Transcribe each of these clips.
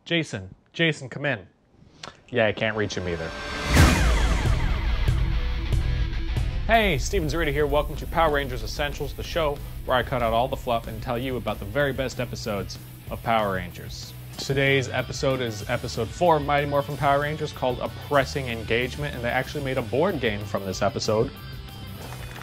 Jason, come in. Yeah, I can't reach him either. Hey, Steven Zurita here. Welcome to Power Rangers Essentials, the show where I cut out all the fluff and tell you about the very best episodes of Power Rangers. Today's episode is episode 4 of Mighty Morphin Power Rangers, called A Pressing Engagement, and they actually made a board game from this episode,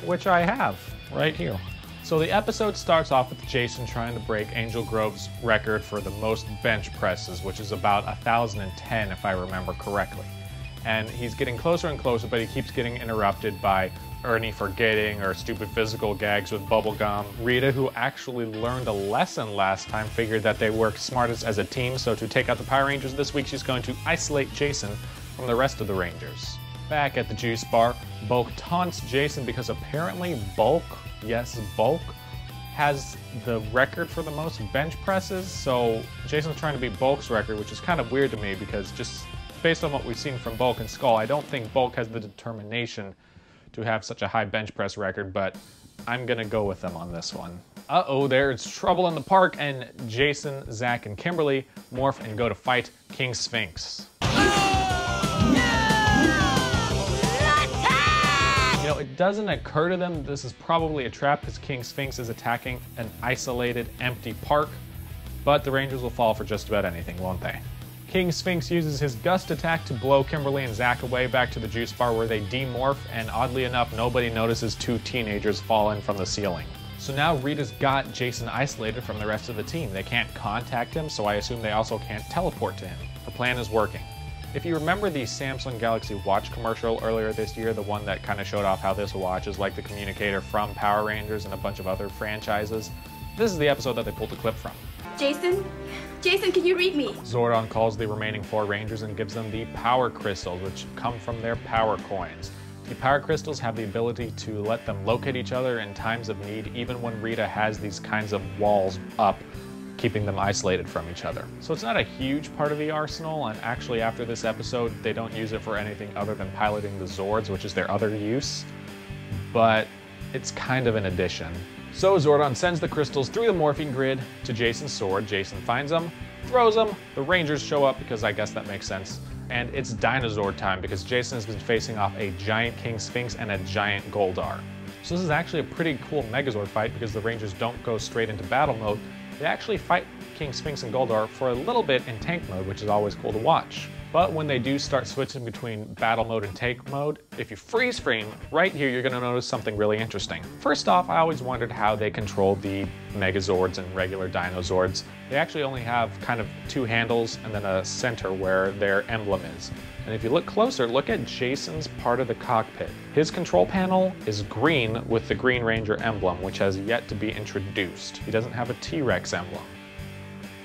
which I have right here. So the episode starts off with Jason trying to break Angel Grove's record for the most bench presses, which is about 1,010 if I remember correctly. And he's getting closer and closer, but he keeps getting interrupted by Ernie forgetting or stupid physical gags with bubblegum. Rita, who actually learned a lesson last time, figured that they work smartest as a team, so to take out the Power Rangers this week, she's going to isolate Jason from the rest of the Rangers. Back at the juice bar, Bulk taunts Jason because apparently Bulk, yes, Bulk, has the record for the most bench presses, so Jason's trying to beat Bulk's record, which is kind of weird to me because just based on what we've seen from Bulk and Skull, I don't think Bulk has the determination to have such a high bench press record, but I'm gonna go with them on this one. Uh-oh, there's trouble in the park, and Jason, Zach, and Kimberly morph and go to fight King Sphinx. You know, it doesn't occur to them this is probably a trap because King Sphinx is attacking an isolated, empty park, but the Rangers will fall for just about anything, won't they? King Sphinx uses his gust attack to blow Kimberly and Zach away back to the juice bar where they demorph, and oddly enough, nobody notices two teenagers falling from the ceiling. So now Rita's got Jason isolated from the rest of the team. They can't contact him, so I assume they also can't teleport to him. Her plan is working. If you remember the Samsung Galaxy Watch commercial earlier this year, the one that kind of showed off how this watch is like the communicator from Power Rangers and a bunch of other franchises, this is the episode that they pulled the clip from. Jason? Jason, can you read me? Zordon calls the remaining 4 Rangers and gives them the power crystals, which come from their power coins. The power crystals have the ability to let them locate each other in times of need, even when Rita has these kinds of walls up, keeping them isolated from each other. So it's not a huge part of the arsenal, and actually after this episode, they don't use it for anything other than piloting the Zords, which is their other use, but it's kind of an addition. So Zordon sends the crystals through the morphing grid to Jason's sword. Jason finds them, throws them, the Rangers show up because I guess that makes sense, and it's Dinosaur time because Jason has been facing off a giant King Sphinx and a giant Goldar. So this is actually a pretty cool Megazord fight because the Rangers don't go straight into battle mode. They actually fight King Sphinx and Goldar for a little bit in tank mode, which is always cool to watch. But when they do start switching between battle mode and tank mode, if you freeze frame right here, you're gonna notice something really interesting. First off, I always wondered how they control the Megazords and regular Dinozords. They actually only have kind of 2 handles and then a center where their emblem is. And if you look closer, look at Jason's part of the cockpit. His control panel is green with the Green Ranger emblem, which has yet to be introduced. He doesn't have a T-Rex emblem.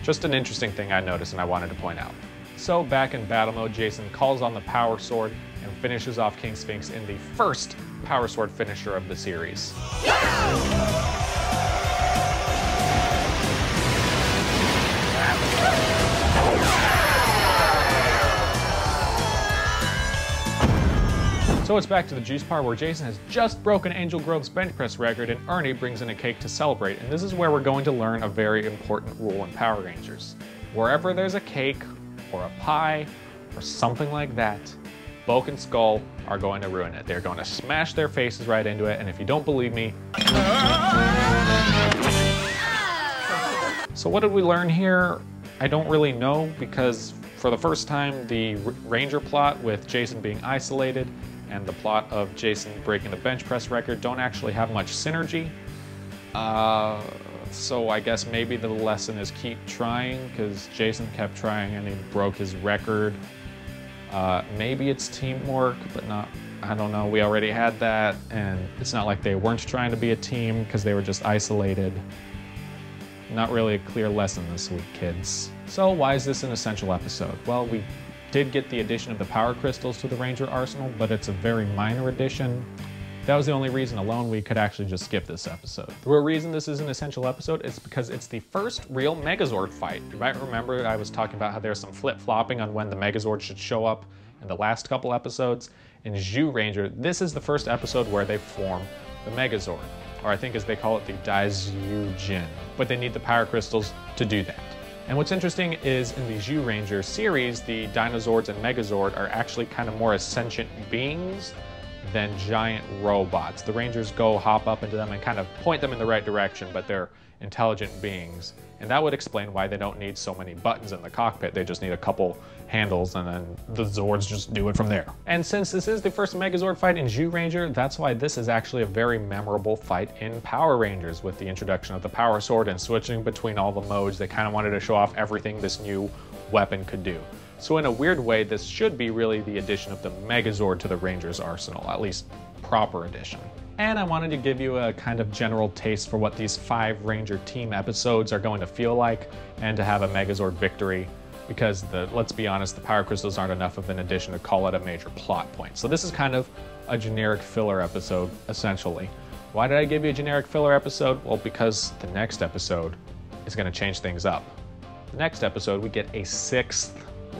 Just an interesting thing I noticed and I wanted to point out. So back in battle mode, Jason calls on the Power Sword and finishes off King Sphinx in the first Power Sword finisher of the series. So it's back to the juice bar where Jason has just broken Angel Grove's bench press record and Ernie brings in a cake to celebrate. And this is where we're going to learn a very important rule in Power Rangers. Wherever there's a cake, or a pie, or something like that, Bulk and Skull are going to ruin it. They're going to smash their faces right into it, and if you don't believe me... So what did we learn here? I don't really know, because for the first time, the Ranger plot with Jason being isolated and the plot of Jason breaking the bench press record don't actually have much synergy. So I guess maybe the lesson is keep trying, because Jason kept trying and he broke his record. Maybe it's teamwork, but not, I don't know, we already had that, and it's not like they weren't trying to be a team because they were just isolated. Not really a clear lesson this week, kids. So why is this an essential episode? Well, we did get the addition of the power crystals to the Ranger arsenal, but it's a very minor addition. That was the only reason alone we could actually just skip this episode. The real reason this is an essential episode is because it's the first real Megazord fight. You might remember I was talking about how there's some flip-flopping on when the Megazord should show up in the last couple episodes. In Zhu Ranger, this is the first episode where they form the Megazord, or I think as they call it, the Daizyu Jin. But they need the power crystals to do that. And what's interesting is in the Zyuranger series, the Dinozords and Megazord are actually kind of more sentient beings than giant robots. The Rangers go hop up into them and kind of point them in the right direction, but they're intelligent beings. And that would explain why they don't need so many buttons in the cockpit. They just need a couple handles and then the Zords just do it from there. And since this is the first Megazord fight in Zyuranger, that's why this is actually a very memorable fight in Power Rangers with the introduction of the Power Sword and switching between all the modes. They kind of wanted to show off everything this new weapon could do. So in a weird way, this should be really the addition of the Megazord to the Rangers arsenal, at least proper addition. And I wanted to give you a kind of general taste for what these 5 Ranger team episodes are going to feel like, and to have a Megazord victory, because let's be honest, the Power Crystals aren't enough of an addition to call it a major plot point. So this is kind of a generic filler episode, essentially. Why did I give you a generic filler episode? Well, because the next episode is going to change things up. The next episode, we get a 6th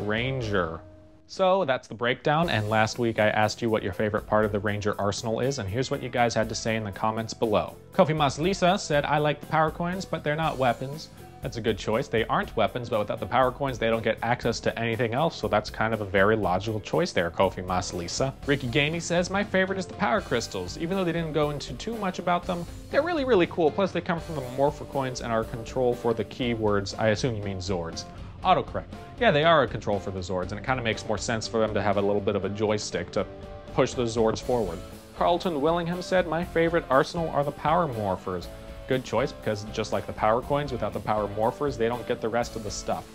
Ranger. So that's the breakdown, and last week I asked you what your favorite part of the Ranger arsenal is, and here's what you guys had to say in the comments below. Kofi Mas Lisa said, I like the power coins, but they're not weapons. That's a good choice. They aren't weapons, but without the power coins, they don't get access to anything else, so that's kind of a very logical choice there, Kofi Mas Lisa. Ricky Gamey says, my favorite is the power crystals. Even though they didn't go into too much about them, they're really, really cool. Plus, they come from the Morpher coins and are control for the keywords. I assume you mean Zords. Autocorrect. Yeah, they are a control for the Zords, and it kind of makes more sense for them to have a little bit of a joystick to push the Zords forward. Carlton Willingham said, my favorite arsenal are the Power Morphers. Good choice, because just like the Power Coins, without the Power Morphers, they don't get the rest of the stuff.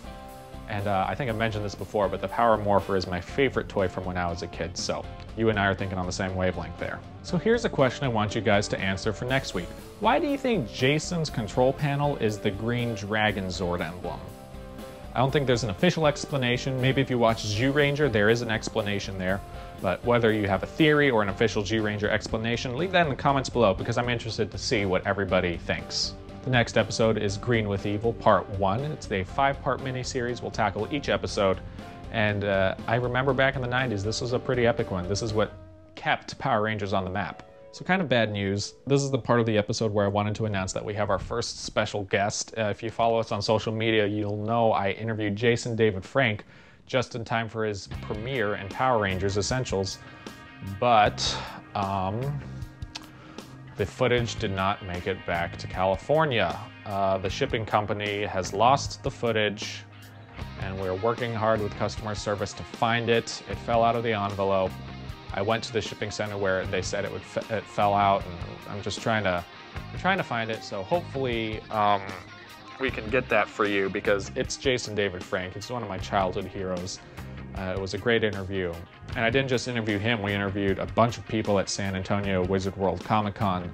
And I think I mentioned this before, but the Power Morpher is my favorite toy from when I was a kid, so you and I are thinking on the same wavelength there. So here's a question I want you guys to answer for next week. Why do you think Jason's control panel is the green Dragon Zord emblem? I don't think there's an official explanation. Maybe if you watch Zyuranger, there is an explanation there. But whether you have a theory or an official Zyuranger explanation, leave that in the comments below, because I'm interested to see what everybody thinks. The next episode is Green with Evil Part 1. It's a 5-part mini-series. We'll tackle each episode. And I remember back in the 90s, this was a pretty epic one. This is what kept Power Rangers on the map. So kind of bad news. This is the part of the episode where I wanted to announce that we have our first special guest. If you follow us on social media, you'll know I interviewed Jason David Frank just in time for his premiere in Power Rangers Essentials. But the footage did not make it back to California. The shipping company has lost the footage, and we're working hard with customer service to find it. It fell out of the envelope. I went to the shipping center where they said it fell out, and I'm trying to find it. So hopefully we can get that for you, because it's Jason David Frank. It's one of my childhood heroes. It was a great interview. And I didn't just interview him, we interviewed a bunch of people at San Antonio Wizard World Comic Con.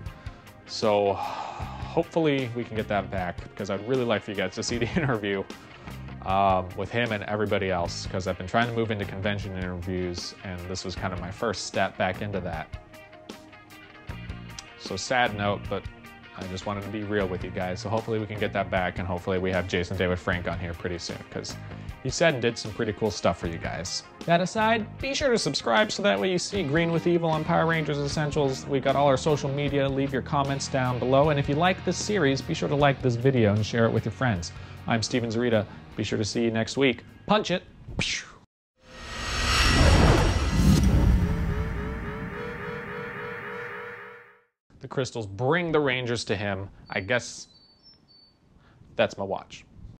So hopefully we can get that back, because I'd really like for you guys to see the interview with him and everybody else, because I've been trying to move into convention interviews, and this was kind of my first step back into that. So sad note, but I just wanted to be real with you guys. So hopefully we can get that back, and hopefully we have Jason David Frank on here pretty soon, because he said and did some pretty cool stuff for you guys. That aside, be sure to subscribe so that way you see Green with Evil on Power Rangers Essentials. We got all our social media. Leave your comments down below, and if you like this series, be sure to like this video and share it with your friends. I'm Steven Zarita. Be sure to see you next week. Punch it! The crystals bring the Rangers to him. I guess that's my watch.